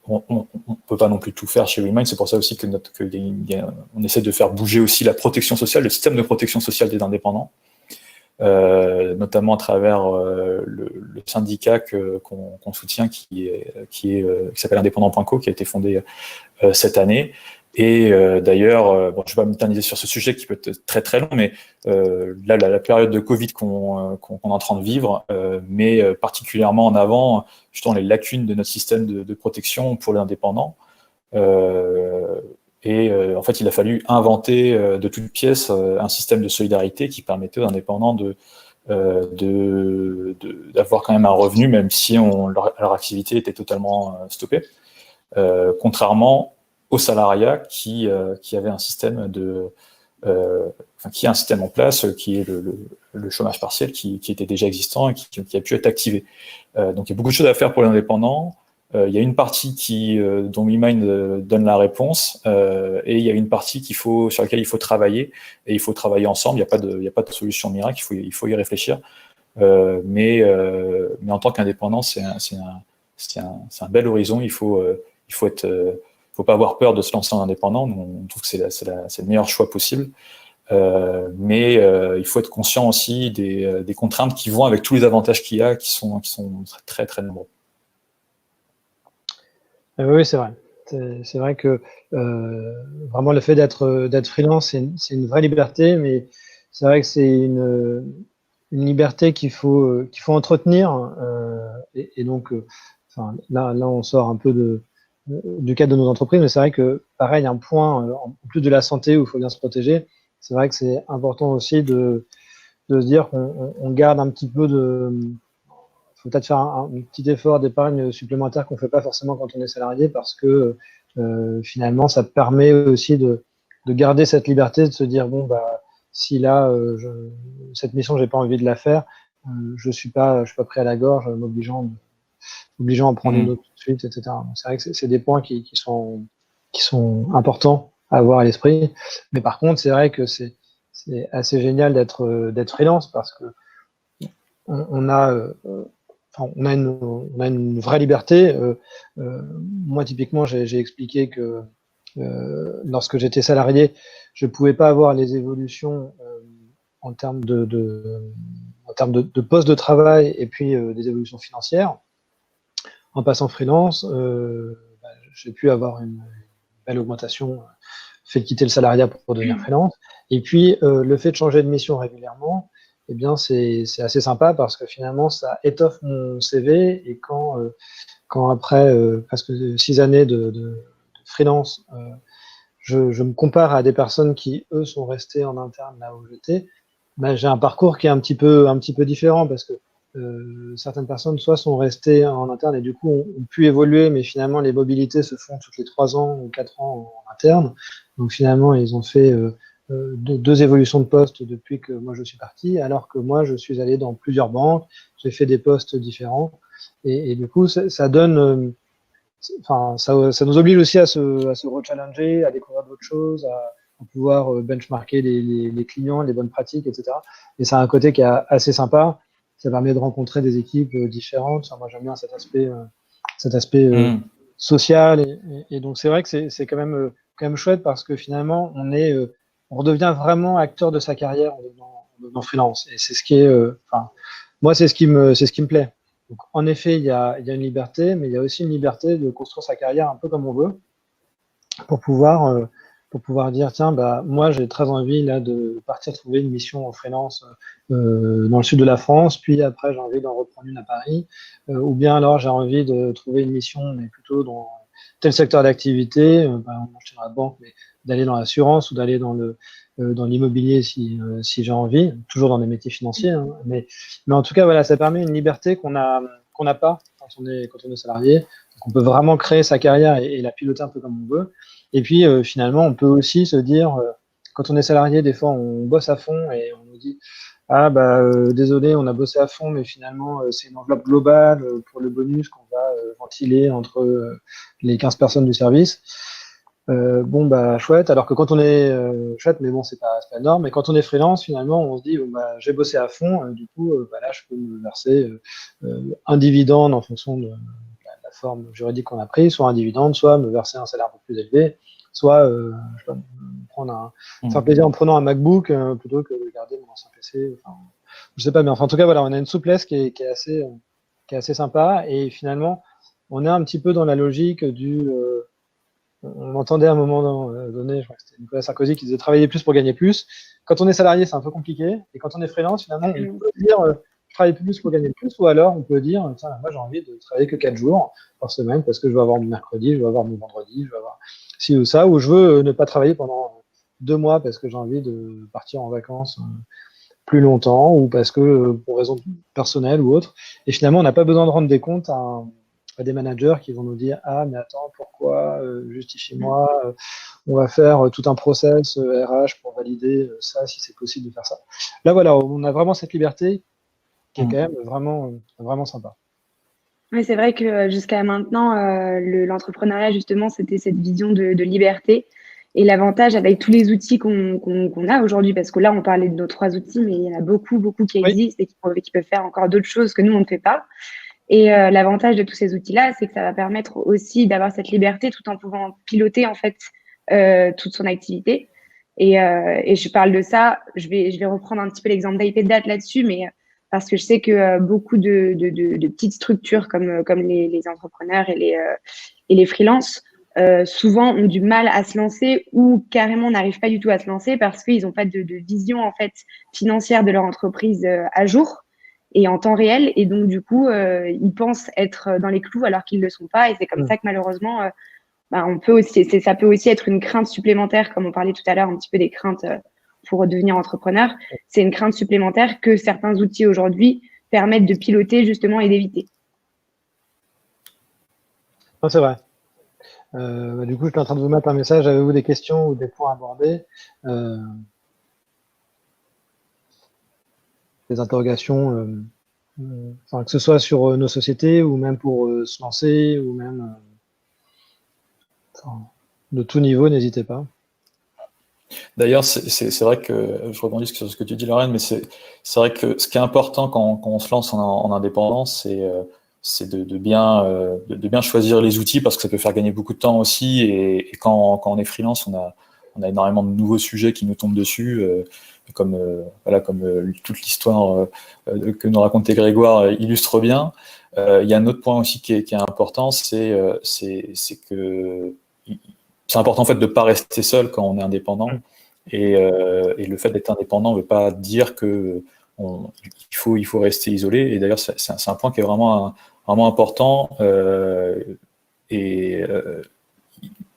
On ne peut pas non plus tout faire chez WeMind, c'est pour ça aussi on essaie de faire bouger aussi la protection sociale, le système de protection sociale des indépendants, notamment à travers le syndicat qu'on soutient, qui s'appelle indépendant.co, qui a été fondé cette année. Et d'ailleurs, je ne vais pas m'éterniser sur ce sujet qui peut être très très long, mais là, la période de Covid qu'on est en train de vivre met particulièrement en avant justement les lacunes de notre système de protection pour les indépendants. En fait, il a fallu inventer de toutes pièces un système de solidarité qui permettait aux indépendants d'avoir quand même un revenu, même si leur activité était totalement stoppée. Contrairement au salariat qui avait un système qui a un système en place, qui est le chômage partiel, qui était déjà existant et qui a pu être activé. Donc il y a beaucoup de choses à faire pour les indépendants. Il y a une partie dont WeMind donne la réponse, et il y a une partie sur laquelle il faut travailler, et il faut travailler ensemble. Il n'y a pas de solution miracle, il faut y réfléchir. Mais en tant qu'indépendant, c'est un bel horizon. Il faut pas avoir peur de se lancer en indépendant. On trouve que c'est le meilleur choix possible. Mais il faut être conscient aussi des contraintes qui vont avec tous les avantages qu'il y a, qui sont très très nombreux. Oui, c'est vrai. C'est vrai que vraiment le fait d'être freelance, c'est une vraie liberté, mais c'est vrai que c'est une liberté qu'il faut entretenir. Et donc, là, on sort un peu du cadre de nos entreprises, mais c'est vrai que pareil, un point en plus de la santé où il faut bien se protéger. C'est vrai que c'est important aussi de se dire qu'on garde un petit peu faut peut-être faire un petit effort d'épargne supplémentaire qu'on ne fait pas forcément quand on est salarié, parce que finalement, ça permet aussi de garder cette liberté, de se dire, bon, bah, si là, cette mission, j'ai pas envie de la faire, je suis pas pris à la gorge, m'obligeant à en prendre une autre tout de suite, etc. Donc, c'est vrai que c'est des points qui sont importants à avoir à l'esprit. Mais par contre, c'est vrai que c'est assez génial d'être freelance, parce que on a une vraie liberté. Moi, typiquement, j'ai expliqué que lorsque j'étais salarié, je ne pouvais pas avoir les évolutions en termes de poste de travail et puis des évolutions financières. En passant freelance, j'ai pu avoir une belle augmentation, fait de quitter le salariat pour devenir freelance. Et puis, le fait de changer de mission régulièrement, eh bien, c'est assez sympa, parce que finalement, ça étoffe mon CV. Et quand après presque 6 années de freelance, je me compare à des personnes qui, eux, sont restées en interne là où j'étais, j'ai un parcours qui est un petit peu différent, parce que certaines personnes soit sont restées en interne et du coup ont pu évoluer, mais finalement les mobilités se font toutes les 3 ans ou 4 ans en interne. Donc finalement, ils ont fait deux évolutions de poste depuis que moi je suis parti, alors que moi je suis allé dans plusieurs banques, j'ai fait des postes différents, et du coup ça donne, ça nous oblige aussi à se rechallenger, à découvrir d'autres choses, à pouvoir benchmarker les clients, les bonnes pratiques, etc. Et ça a un côté qui est assez sympa. Ça permet de rencontrer des équipes différentes. Moi, j'aime bien cet aspect social. Et donc, c'est vrai que c'est quand même chouette, parce que finalement, on redevient vraiment acteur de sa carrière en devenant freelance. Et c'est ce qui est, moi, c'est ce qui me plaît. Donc, en effet, il y a une liberté, mais il y a aussi une liberté de construire sa carrière un peu comme on veut, pour pouvoir dire, tiens, bah, moi, j'ai très envie là de partir trouver une mission en freelance dans le sud de la France, puis après, j'ai envie d'en reprendre une à Paris, ou bien alors j'ai envie de trouver une mission, mais plutôt dans tel secteur d'activité, par exemple, je suis dans la banque, mais d'aller dans l'assurance, ou d'aller dans l'immobilier si j'ai envie, toujours dans des métiers financiers, hein, mais en tout cas, voilà, ça permet une liberté qu'on n'a pas quand on est salarié. Donc, on peut vraiment créer sa carrière et la piloter un peu comme on veut. Et puis, finalement, on peut aussi se dire, quand on est salarié, des fois, on bosse à fond et on nous dit, ah, bah, désolé, on a bossé à fond, mais finalement, c'est une enveloppe globale pour le bonus qu'on va ventiler entre les 15 personnes du service. Bon, bah, chouette. Alors que quand on est chouette, mais bon, c'est pas énorme. Mais quand on est freelance, finalement, on se dit, bon, bah, j'ai bossé à fond, du coup, bah, là, je peux me verser un dividende en fonction de la forme juridique qu'on a prise, soit un dividende, soit me verser un salaire un peu plus élevé, soit je sais pas, faire plaisir en prenant un MacBook plutôt que de garder mon ancien PC. Enfin, je sais pas, mais enfin, en tout cas, voilà, on a une souplesse qui est assez sympa. Et finalement, on est un petit peu dans la logique on entendait à un moment donné, je crois que c'était Nicolas Sarkozy qui disait travailler plus pour gagner plus. Quand on est salarié, c'est un peu compliqué. Et quand on est freelance, finalement, on peut dire je travaille plus pour gagner plus. Ou alors, on peut dire tiens, moi, j'ai envie de travailler que 4 jours par semaine, parce que je veux avoir mon mercredi, je veux avoir mon vendredi, je veux avoir ci ou ça. Ou je veux ne pas travailler pendant 2 mois parce que j'ai envie de partir en vacances plus longtemps, ou parce que pour raison personnelle ou autre. Et finalement, on n'a pas besoin de rendre des comptes à des managers qui vont nous dire ah, mais attends, pourquoi, justifie-moi, on va faire tout un process RH pour valider ça, si c'est possible de faire ça. Là, voilà, on a vraiment cette liberté qui est quand même vraiment sympa. Oui, c'est vrai que jusqu'à maintenant, l'entrepreneuriat, justement, c'était cette vision de liberté. Et l'avantage avec tous les outils qu'on a aujourd'hui, parce que là, on parlait de nos 3 outils, mais il y en a beaucoup qui existent et qui peuvent faire encore d'autres choses que nous, on ne fait pas. Et l'avantage de tous ces outils-là, c'est que ça va permettre aussi d'avoir cette liberté tout en pouvant piloter en fait toute son activité. Et je parle de ça, je vais reprendre un petit peu l'exemple d'IPDAT là-dessus, mais parce que je sais que beaucoup de petites structures comme les entrepreneurs et les freelances souvent ont du mal à se lancer ou carrément n'arrivent pas du tout à se lancer parce qu'ils n'ont pas de vision en fait financière de leur entreprise à jour et en temps réel. Et donc, du coup, ils pensent être dans les clous alors qu'ils ne le sont pas. Et c'est comme ça que malheureusement, ça peut aussi être une crainte supplémentaire, comme on parlait tout à l'heure, un petit peu des craintes pour devenir entrepreneur. C'est une crainte supplémentaire que certains outils aujourd'hui permettent de piloter justement et d'éviter. Non, c'est vrai. Du coup, je suis en train de vous mettre un message. Avez-vous des questions ou des points abordés? Des interrogations, enfin, que ce soit sur nos sociétés ou même pour se lancer ou même de tout niveau, n'hésitez pas. D'ailleurs, c'est vrai que, je rebondis sur ce que tu dis, Lorraine, mais c'est vrai que ce qui est important quand on se lance en indépendance, c'est de bien choisir les outils parce que ça peut faire gagner beaucoup de temps aussi. Et quand on est freelance, on a énormément de nouveaux sujets qui nous tombent dessus, comme toute l'histoire que nous racontait Grégoire illustre bien. Il y a un autre point aussi qui est important, c'est que c'est important en fait de ne pas rester seul quand on est indépendant. Et le fait d'être indépendant ne veut pas dire que il faut rester isolé. Et d'ailleurs, c'est un point qui est vraiment important.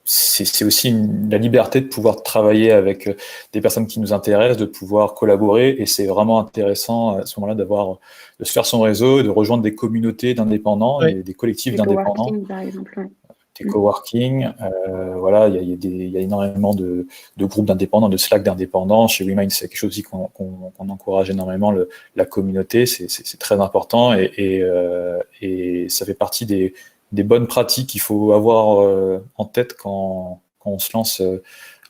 C'est aussi la liberté de pouvoir travailler avec des personnes qui nous intéressent, de pouvoir collaborer. Et c'est vraiment intéressant à ce moment-là de se faire son réseau, de rejoindre des communautés d'indépendants, des collectifs d'indépendants. Par exemple, des coworking, voilà, il y a énormément de groupes d'indépendants, de Slack d'indépendants. Chez WeMind, c'est quelque chose aussi qu'on encourage énormément, la communauté, c'est très important et ça fait partie des bonnes pratiques qu'il faut avoir en tête quand on se lance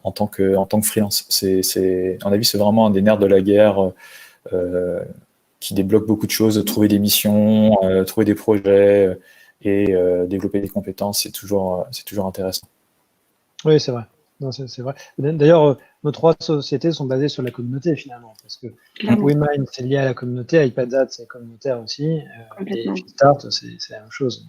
en tant que freelance. À mon avis, c'est vraiment un des nerfs de la guerre qui débloque beaucoup de choses, trouver des missions, trouver des projets et développer des compétences, c'est toujours intéressant. Oui, c'est vrai. Non, c'est vrai. D'ailleurs, nos 3 sociétés sont basées sur la communauté finalement, parce que WeMind, c'est lié à la communauté, iPadzat, c'est communautaire aussi, et Start, c'est la même chose.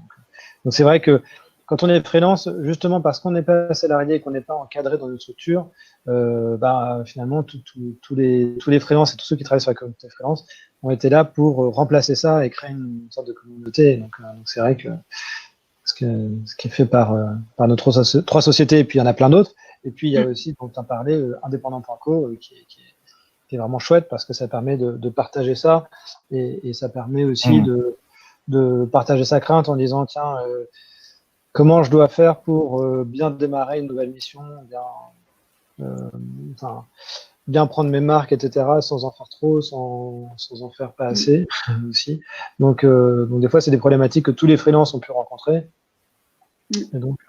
Donc c'est vrai que quand on est freelance, justement parce qu'on n'est pas salarié et qu'on n'est pas encadré dans une structure, finalement, tous les freelances et tous ceux qui travaillent sur la communauté freelance ont été là pour remplacer ça et créer une sorte de communauté. Donc c'est vrai que ce qui est fait par nos 3 sociétés, et puis il y en a plein d'autres. Et puis il y a aussi, dont on parlait, indépendant.co, qui est vraiment chouette parce que ça permet de partager ça et ça permet aussi de partager sa crainte en disant tiens, comment je dois faire pour bien démarrer une nouvelle mission, bien prendre mes marques, etc., sans en faire trop, sans en faire pas assez aussi. Donc des fois, c'est des problématiques que tous les freelances ont pu rencontrer. Et donc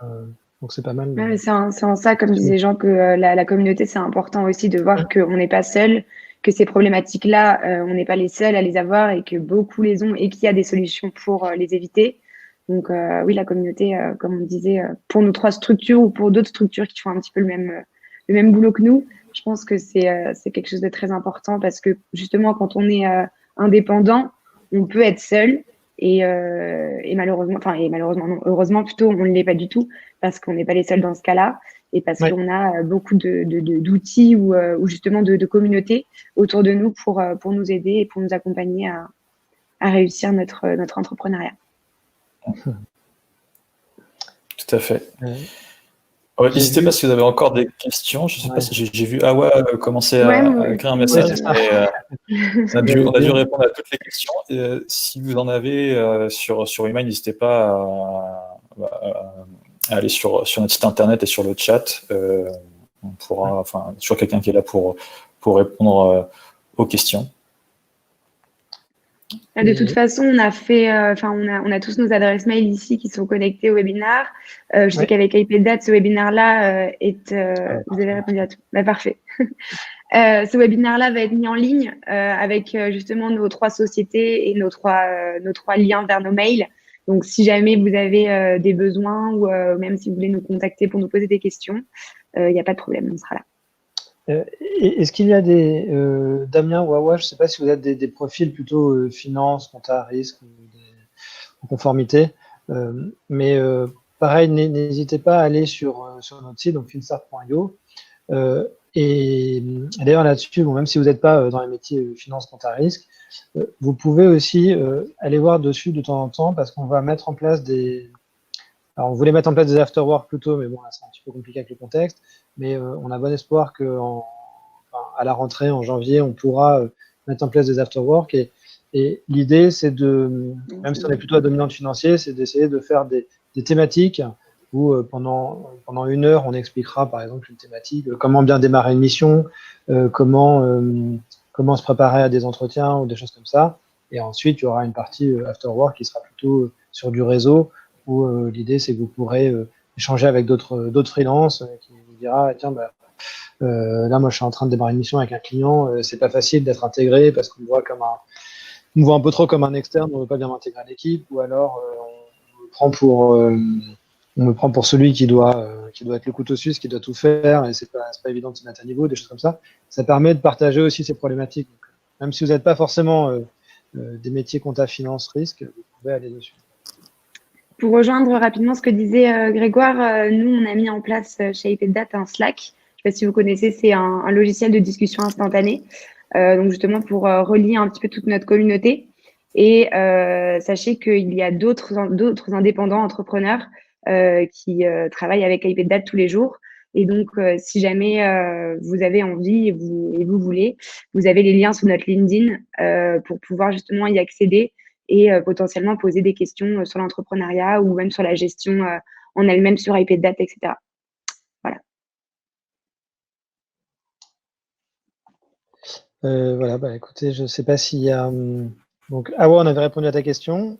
c'est pas mal. Ouais, c'est en ça, comme disait Jean, que la communauté, c'est important aussi de voir qu'on n'est pas seul, que ces problématiques-là, on n'est pas les seuls à les avoir et que beaucoup les ont et qu'il y a des solutions pour les éviter. Donc oui, la communauté, comme on disait, pour nos 3 structures ou pour d'autres structures qui font un petit peu le même boulot que nous, je pense que c'est quelque chose de très important parce que justement, quand on est indépendant, on peut être seul et malheureusement, non, heureusement plutôt, on ne l'est pas du tout parce qu'on n'est pas les seuls dans ce cas-là et parce qu'on a beaucoup d'outils ou justement de communautés autour de nous pour nous aider et pour nous accompagner à réussir notre entrepreneuriat. Tout à fait. N'hésitez pas si vous avez encore des questions. Je ne sais pas si j'ai vu Awa commencer à écrire un message. On a dû répondre à toutes les questions. Si vous en avez sur WeMind, n'hésitez pas à aller sur notre site internet et sur le chat. On pourra, toujours quelqu'un qui est là pour répondre aux questions. De toute façon, on a tous nos adresses mail ici qui sont connectées au webinaire. Je sais qu'avec iPadDat, ce webinaire-là vous avez répondu à tout. Bah, parfait. Ce webinaire-là va être mis en ligne avec justement nos 3 sociétés et nos trois liens vers nos mails. Donc, si jamais vous avez des besoins ou même si vous voulez nous contacter pour nous poser des questions, il n'y a pas de problème, on sera là. Est-ce qu'il y a des, Damien ou Awa, je ne sais pas si vous êtes des profils plutôt finance, compta, risque ou conformité, mais pareil, n'hésitez pas à aller sur notre site, donc finstart.io. Et d'ailleurs là-dessus, bon, même si vous n'êtes pas dans les métiers finance, compta, risque, vous pouvez aussi aller voir dessus de temps en temps parce qu'on va mettre en place Alors, on voulait mettre en place des afterwork plus tôt, mais bon, là, c'est un petit peu compliqué avec le contexte. Mais on a bon espoir qu'à la rentrée, en janvier, on pourra mettre en place des afterwork. Et l'idée, c'est même si on est plutôt à dominante financier, c'est d'essayer de faire des thématiques où pendant 1 heure, on expliquera, par exemple, une thématique, comment bien démarrer une mission, comment se préparer à des entretiens ou des choses comme ça. Et ensuite, il y aura une partie afterwork qui sera plutôt sur du réseau, où l'idée, c'est que vous pourrez échanger avec d'autres freelances qui vous dira, tiens, là, moi, je suis en train de démarrer une mission avec un client, c'est pas facile d'être intégré parce qu'on me voit un peu trop comme un externe, on ne veut pas bien m'intégrer à l'équipe, ou alors on me prend pour celui qui doit être le couteau suisse, qui doit tout faire, et c'est pas évident de se mettre à niveau, des choses comme ça. Ça permet de partager aussi ces problématiques. Donc, même si vous n'êtes pas forcément des métiers compta, finance, risque, vous pouvez aller dessus. Pour rejoindre rapidement ce que disait Grégoire, nous, on a mis en place chez iPadDat un Slack. Je ne sais pas si vous connaissez, c'est un logiciel de discussion instantanée. Donc, justement, pour relier un petit peu toute notre communauté. Et sachez qu'il y a d'autres indépendants entrepreneurs qui travaillent avec iPadDat tous les jours. Et donc, si jamais vous avez envie et vous voulez, vous avez les liens sur notre LinkedIn pour pouvoir justement y accéder et potentiellement poser des questions sur l'entrepreneuriat ou même sur la gestion en elle-même sur iPadDat, etc. Voilà. Voilà, écoutez, je ne sais pas s'il y a... Donc, Awa, on avait répondu à ta question.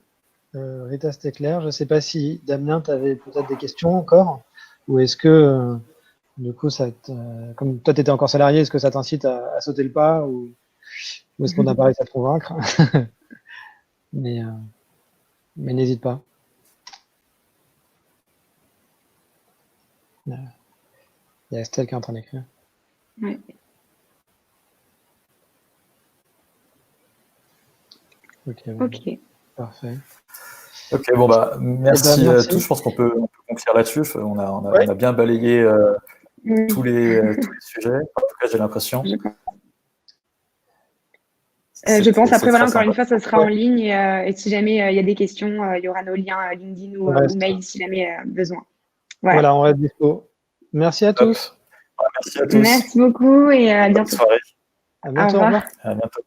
Rita, c'était clair. Je ne sais pas si, Damien, tu avais peut-être des questions encore, ou est-ce que, du coup, comme toi, tu étais encore salarié, est-ce que ça t'incite à sauter le pas, ou est-ce qu'on n'a pas réussi à te convaincre? Mais n'hésite pas. Il y a Estelle qui est en train d'écrire. Ouais. Ok. Parfait. Ok, bon merci à tous. Je pense qu'on peut conclure là-dessus. On a bien balayé tous les sujets. En tout cas, j'ai l'impression. Je pense. Après, voilà, encore une fois, ça sera en ligne. Et si jamais il y a des questions, il y aura nos liens LinkedIn ou mail si jamais besoin. Voilà, on reste dispo. Merci à tous. Merci à tous. Merci beaucoup et à bientôt. Bonne soirée. À bientôt. Au revoir. À bientôt.